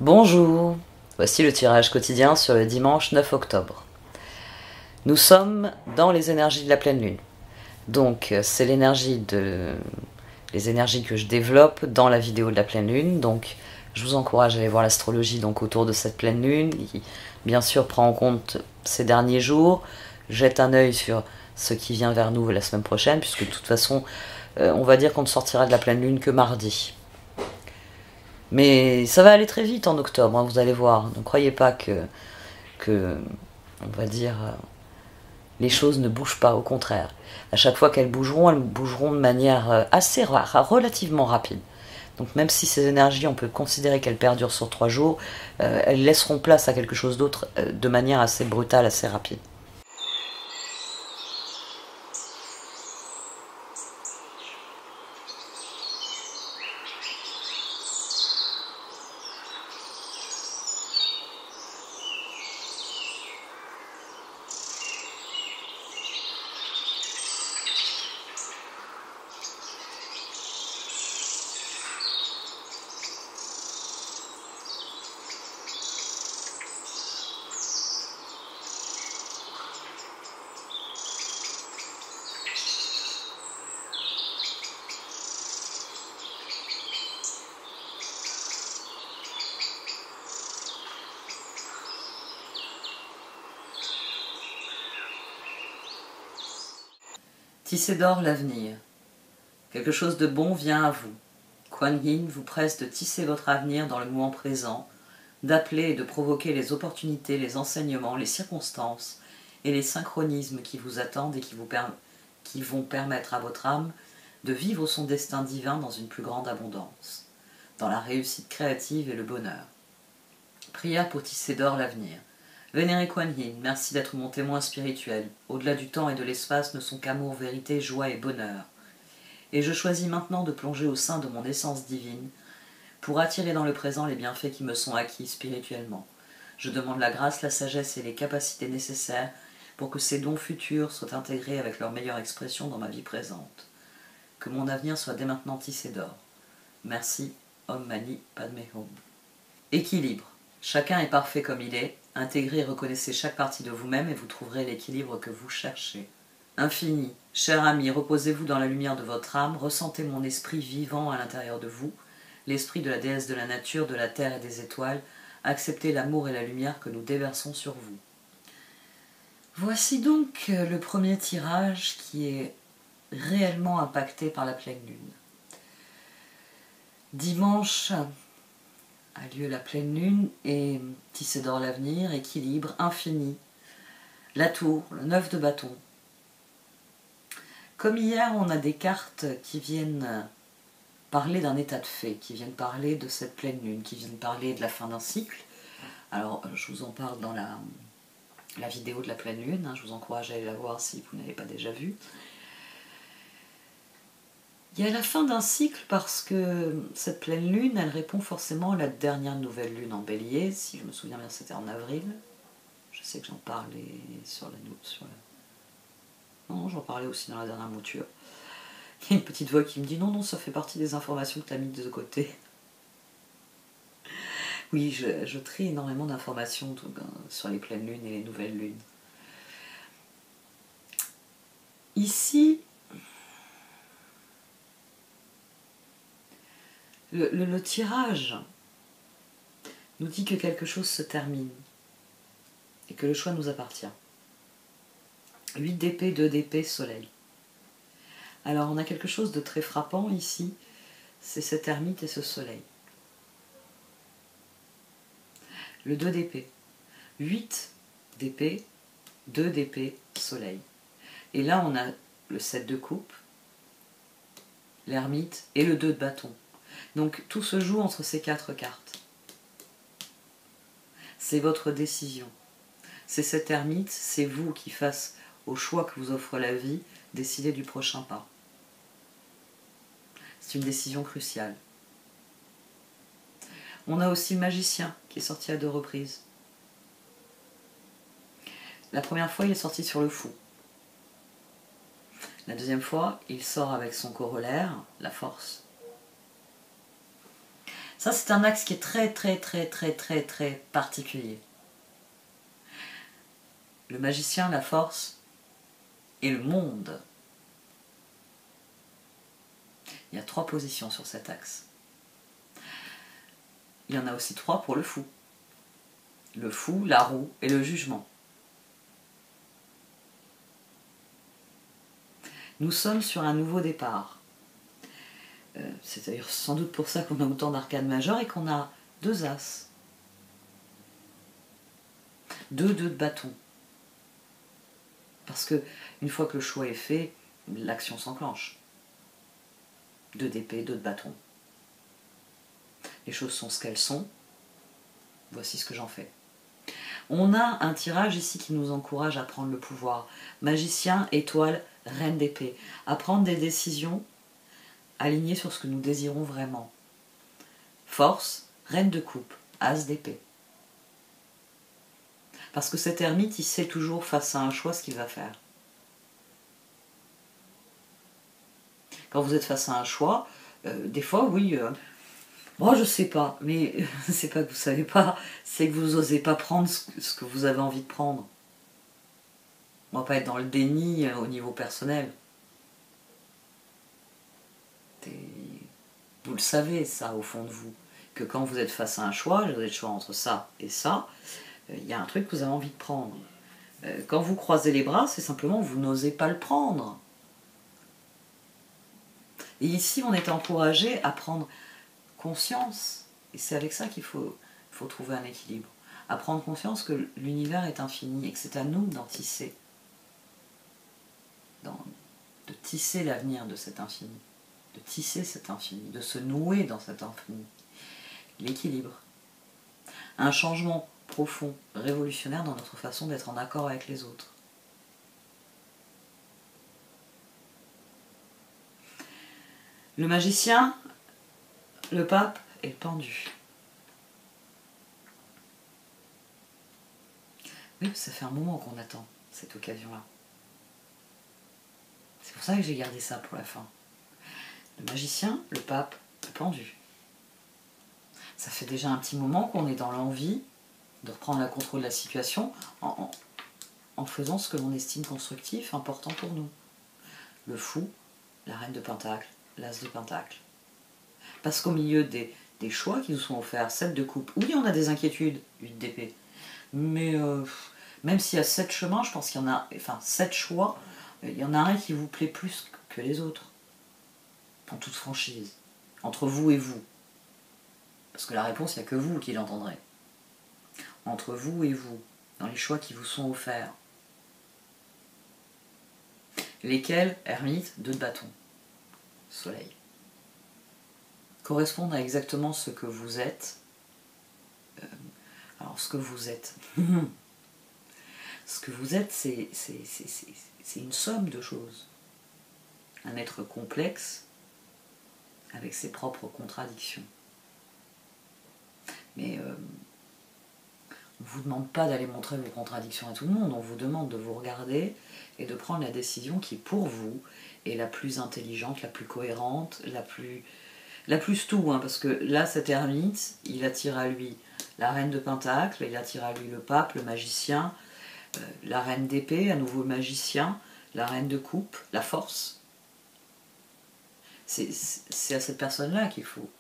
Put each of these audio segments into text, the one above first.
Bonjour, voici le tirage quotidien sur le dimanche 9 octobre. Nous sommes dans les énergies de la pleine lune. Donc c'est les énergies que je développe dans la vidéo de la pleine lune. Donc je vous encourage à aller voir l'astrologie donc autour de cette pleine lune, qui bien sûr prend en compte ces derniers jours, jette un œil sur ce qui vient vers nous la semaine prochaine, puisque de toute façon on va dire qu'on ne sortira de la pleine lune que mardi. Mais ça va aller très vite en octobre, hein, vous allez voir. Ne croyez pas que on va dire, les choses ne bougent pas, au contraire. À chaque fois qu'elles bougeront de manière assez relativement rapide. Donc même si ces énergies, on peut considérer qu'elles perdurent sur 3 jours, elles laisseront place à quelque chose d'autre de manière assez brutale, assez rapide. Tissez d'or l'avenir. Quelque chose de bon vient à vous. Kuan Yin vous presse de tisser votre avenir dans le moment présent, d'appeler et de provoquer les opportunités, les enseignements, les circonstances et les synchronismes qui vous attendent et qui vont permettre à votre âme de vivre son destin divin dans une plus grande abondance, dans la réussite créative et le bonheur. Prière pour tisser d'or l'avenir. Vénéré Kuan Yin, merci d'être mon témoin spirituel. Au-delà du temps et de l'espace ne sont qu'amour, vérité, joie et bonheur. Et je choisis maintenant de plonger au sein de mon essence divine pour attirer dans le présent les bienfaits qui me sont acquis spirituellement. Je demande la grâce, la sagesse et les capacités nécessaires pour que ces dons futurs soient intégrés avec leur meilleure expression dans ma vie présente. Que mon avenir soit dès maintenant tissé d'or. Merci, Om Mani Padme Hum. Équilibre. Chacun est parfait comme il est. Intégrez et reconnaissez chaque partie de vous-même et vous trouverez l'équilibre que vous cherchez. Infini. Cher ami, reposez-vous dans la lumière de votre âme, ressentez mon esprit vivant à l'intérieur de vous, l'esprit de la déesse de la nature, de la terre et des étoiles, acceptez l'amour et la lumière que nous déversons sur vous. Voici donc le premier tirage qui est réellement impacté par la pleine lune. Dimanche a lieu la pleine lune et tisser d'or l'avenir, équilibre, infini, la tour, le 9 de bâton. Comme hier, on a des cartes qui viennent parler d'un état de fait, qui viennent parler de cette pleine lune, qui viennent parler de la fin d'un cycle. Alors, je vous en parle dans la vidéo de la pleine lune, hein, je vous encourage à aller la voir si vous n'avez pas déjà vu. Il y a la fin d'un cycle parce que cette pleine lune, elle répond forcément à la dernière nouvelle lune en bélier, si je me souviens bien c'était en avril. Je sais que j'en parlais Non, j'en parlais aussi dans la dernière mouture. Il y a une petite voix qui me dit non, non, ça fait partie des informations que tu as mises de côté. Oui, je trie énormément d'informations sur les pleines lunes et les nouvelles lunes. Ici, le tirage nous dit que quelque chose se termine et que le choix nous appartient. 8 d'épée, 2 d'épée, soleil. Alors on a quelque chose de très frappant ici, c'est cette ermite et ce soleil. Le 2 d'épée. 8 d'épée, 2 d'épée, soleil. Et là on a le 7 de coupe, l'ermite et le 2 de bâton. Donc tout se joue entre ces 4 cartes. C'est votre décision. C'est cette ermite, c'est vous qui, face au choix que vous offre la vie, décidez du prochain pas. C'est une décision cruciale. On a aussi le magicien qui est sorti à 2 reprises. La première fois, il est sorti sur le fou. La deuxième fois, il sort avec son corollaire, la force. Ça, c'est un axe qui est très, très, très, très, très, très particulier. Le magicien, la force et le monde. Il y a 3 positions sur cet axe. Il y en a aussi 3 pour le fou. Le fou, la roue et le jugement. Nous sommes sur un nouveau départ. C'est d'ailleurs sans doute pour ça qu'on a autant d'arcades majeures et qu'on a 2 as. 2 de bâton. Parce que une fois que le choix est fait, l'action s'enclenche. 2 d'épée, 2 de bâton. Les choses sont ce qu'elles sont. Voici ce que j'en fais. On a un tirage ici qui nous encourage à prendre le pouvoir. Magicien, étoile, reine d'épée. À prendre des décisions alignées sur ce que nous désirons vraiment. Force, reine de coupe, as d'épée. Parce que cet ermite, il sait toujours face à un choix ce qu'il va faire. Quand vous êtes face à un choix, des fois, oui, moi je sais pas, mais c'est pas que vous savez pas, c'est que vous osez pas prendre ce que vous avez envie de prendre. On va pas être dans le déni au niveau personnel. Vous le savez, ça, au fond de vous, que quand vous êtes face à un choix, vous avez le choix entre ça et ça, il y a un truc que vous avez envie de prendre. Quand vous croisez les bras, c'est simplement vous n'osez pas le prendre. Et ici, on est encouragé à prendre conscience, et c'est avec ça qu'il faut trouver un équilibre, à prendre conscience que l'univers est infini et que c'est à nous d'en tisser, de tisser l'avenir de cet infini, de tisser cet infini, de se nouer dans cet infini. L'équilibre. Un changement profond, révolutionnaire dans notre façon d'être en accord avec les autres. Le magicien, le pape et le pendu. Oui, ça fait un moment qu'on attend cette occasion-là. C'est pour ça que j'ai gardé ça pour la fin. Le magicien, le pape, le pendu. Ça fait déjà un petit moment qu'on est dans l'envie de reprendre le contrôle de la situation en faisant ce que l'on estime constructif, important pour nous. Le fou, la reine de pentacle, l'as de pentacle. Parce qu'au milieu des choix qui nous sont offerts, 7 de coupe, oui, on a des inquiétudes, 8 d'épée. Mais même s'il y a 7 chemins, je pense qu'il y en a, enfin 7 choix, il y en a un qui vous plaît plus que les autres. En toute franchise. Entre vous et vous. Parce que la réponse, il n'y a que vous qui l'entendrez. Entre vous et vous, dans les choix qui vous sont offerts. Lesquels, ermite, 2 de bâton. Soleil. Correspondent à exactement ce que vous êtes. Alors, ce que vous êtes. Ce que vous êtes, c'est une somme de choses. Un être complexe, avec ses propres contradictions. Mais on ne vous demande pas d'aller montrer vos contradictions à tout le monde, on vous demande de vous regarder et de prendre la décision qui, pour vous, est la plus intelligente, la plus cohérente, la plus tout, hein, parce que là, cet ermite, il attire à lui la reine de pentacle, il attire à lui le pape, le magicien, la reine d'épée, à nouveau le magicien, la reine de coupe, la force. C'est à cette personne-là qu'il faut.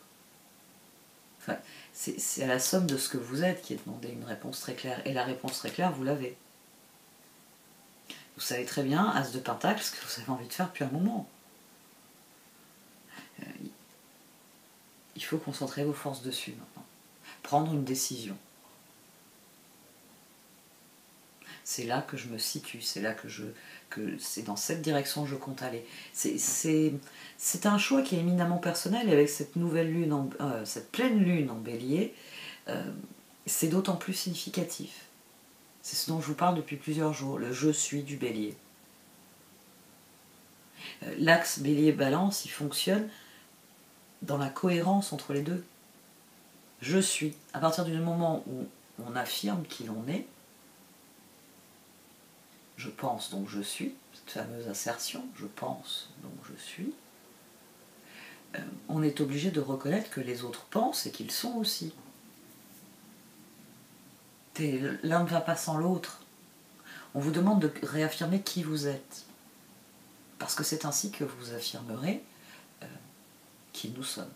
Enfin, c'est à la somme de ce que vous êtes qui est demandé une réponse très claire. Et la réponse très claire, vous l'avez. Vous savez très bien, as de pentacle, ce que vous avez envie de faire depuis un moment. Il faut concentrer vos forces dessus maintenant. Prendre une décision. C'est là que je me situe, c'est là que c'est dans cette direction que je compte aller. C'est un choix qui est éminemment personnel, et avec cette nouvelle lune, cette pleine lune en bélier, c'est d'autant plus significatif. C'est ce dont je vous parle depuis plusieurs jours, le je suis du bélier. L'axe bélier-balance, il fonctionne dans la cohérence entre les deux. Je suis. À partir du moment où on affirme qui l'on est, je pense donc je suis, cette fameuse assertion, je pense donc je suis, on est obligé de reconnaître que les autres pensent et qu'ils sont aussi. L'un ne va pas sans l'autre. On vous demande de réaffirmer qui vous êtes. Parce que c'est ainsi que vous affirmerez qui nous sommes.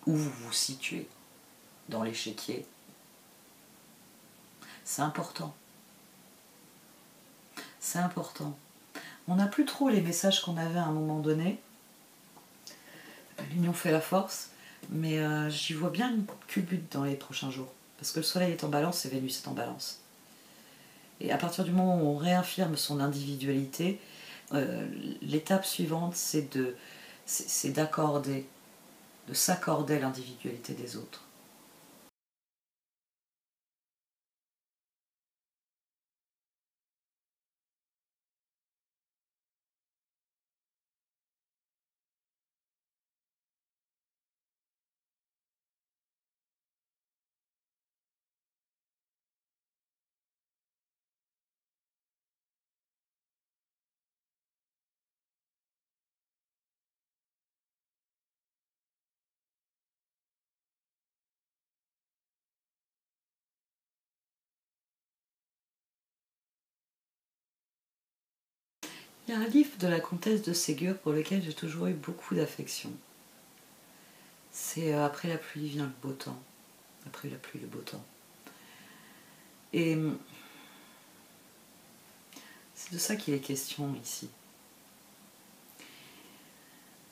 Où vous vous situez dans l'échiquier. C'est important. C'est important. On n'a plus trop les messages qu'on avait à un moment donné. L'union fait la force, mais j'y vois bien une culbute dans les prochains jours. Parce que le soleil est en balance et Vénus est en balance. Et à partir du moment où on réaffirme son individualité, l'étape suivante, c'est d'accorder, de s'accorder l'individualité des autres. Il y a un livre de la comtesse de Ségur pour lequel j'ai toujours eu beaucoup d'affection. C'est Après la pluie vient le beau temps. Après la pluie, le beau temps. Et c'est de ça qu'il est question ici.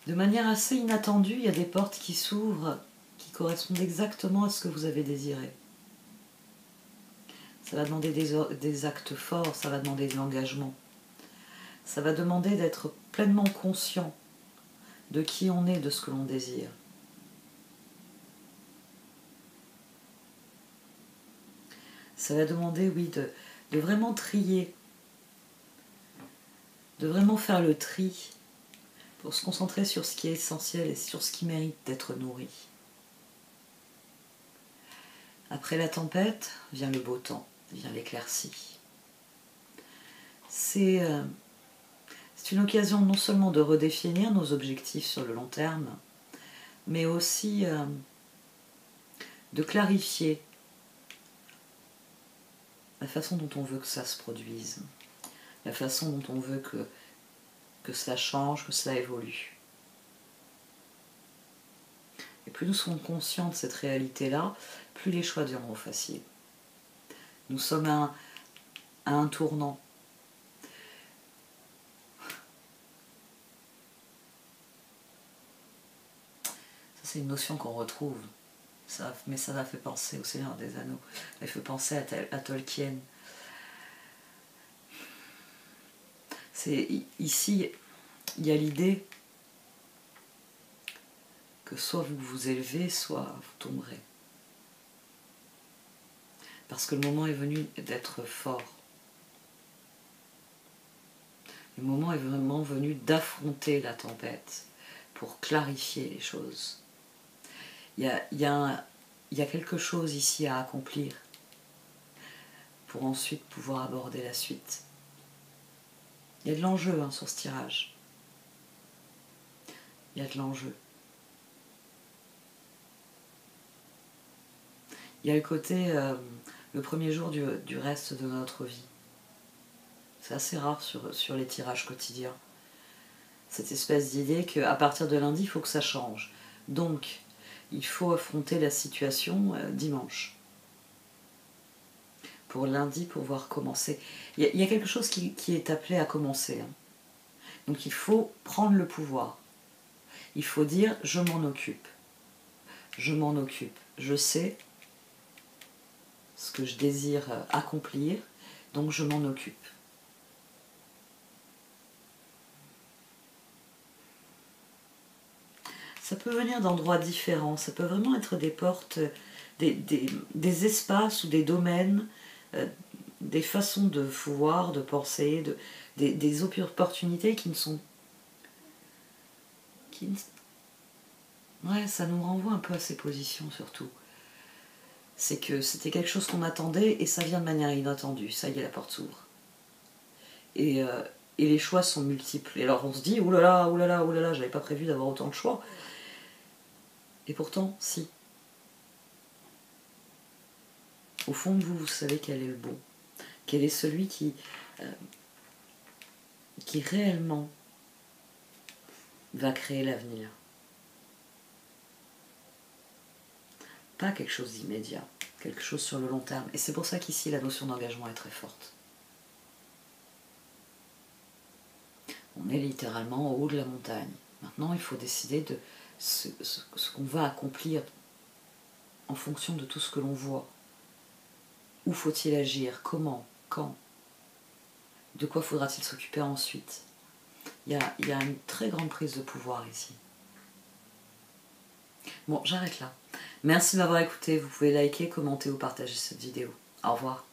De manière assez inattendue, il y a des portes qui s'ouvrent, qui correspondent exactement à ce que vous avez désiré. Ça va demander des actes forts, ça va demander de l'engagement. Ça va demander d'être pleinement conscient de qui on est, de ce que l'on désire. Ça va demander, oui, de vraiment trier, de vraiment faire le tri pour se concentrer sur ce qui est essentiel et sur ce qui mérite d'être nourri. Après la tempête vient le beau temps, vient l'éclaircie. C'est une occasion non seulement de redéfinir nos objectifs sur le long terme, mais aussi de clarifier la façon dont on veut que ça se produise, la façon dont on veut que cela change, que cela évolue. Et plus nous serons conscients de cette réalité-là, plus les choix deviendront faciles. Nous sommes à un tournant. Ça, c'est une notion qu'on retrouve. Mais ça m'a fait penser au Seigneur des Anneaux. Ça m'a fait penser à Tolkien. Ici, il y a l'idée que soit vous vous élevez, soit vous tomberez. Parce que le moment est venu d'être fort. Le moment est vraiment venu d'affronter la tempête pour clarifier les choses. Il y a quelque chose ici à accomplir pour ensuite pouvoir aborder la suite. Il y a de l'enjeu sur ce tirage. Il y a de l'enjeu. Il y a le côté, le premier jour du reste de notre vie. C'est assez rare sur les tirages quotidiens. Cette espèce d'idée qu'à partir de lundi, il faut que ça change. Donc, il faut affronter la situation dimanche. Pour lundi, pouvoir commencer. Il y a quelque chose qui est appelé à commencer. Donc il faut prendre le pouvoir. Il faut dire « je m'en occupe ». Je m'en occupe. Je sais ce que je désire accomplir, donc je m'en occupe. Ça peut venir d'endroits différents, ça peut vraiment être des portes, des espaces ou des domaines, des façons de voir, de penser, des opportunités qui ne sont... Ouais, ça nous renvoie un peu à ces positions surtout. C'est que c'était quelque chose qu'on attendait et ça vient de manière inattendue, ça y est, la porte s'ouvre. Et et les choix sont multiples. Et alors on se dit, oulala, oulala, oulala, j'avais pas prévu d'avoir autant de choix. Et pourtant, si. Au fond de vous, vous savez quel est le bon. Quel est celui qui réellement va créer l'avenir. Pas quelque chose d'immédiat, quelque chose sur le long terme. Et c'est pour ça qu'ici, la notion d'engagement est très forte. On est littéralement au haut de la montagne. Maintenant, il faut décider de ce qu'on va accomplir en fonction de tout ce que l'on voit. Où faut-il agir? Comment? Quand? De quoi faudra-t-il s'occuper ensuite? Il y a une très grande prise de pouvoir ici. Bon, j'arrête là. Merci de m'avoir écouté. Vous pouvez liker, commenter ou partager cette vidéo. Au revoir.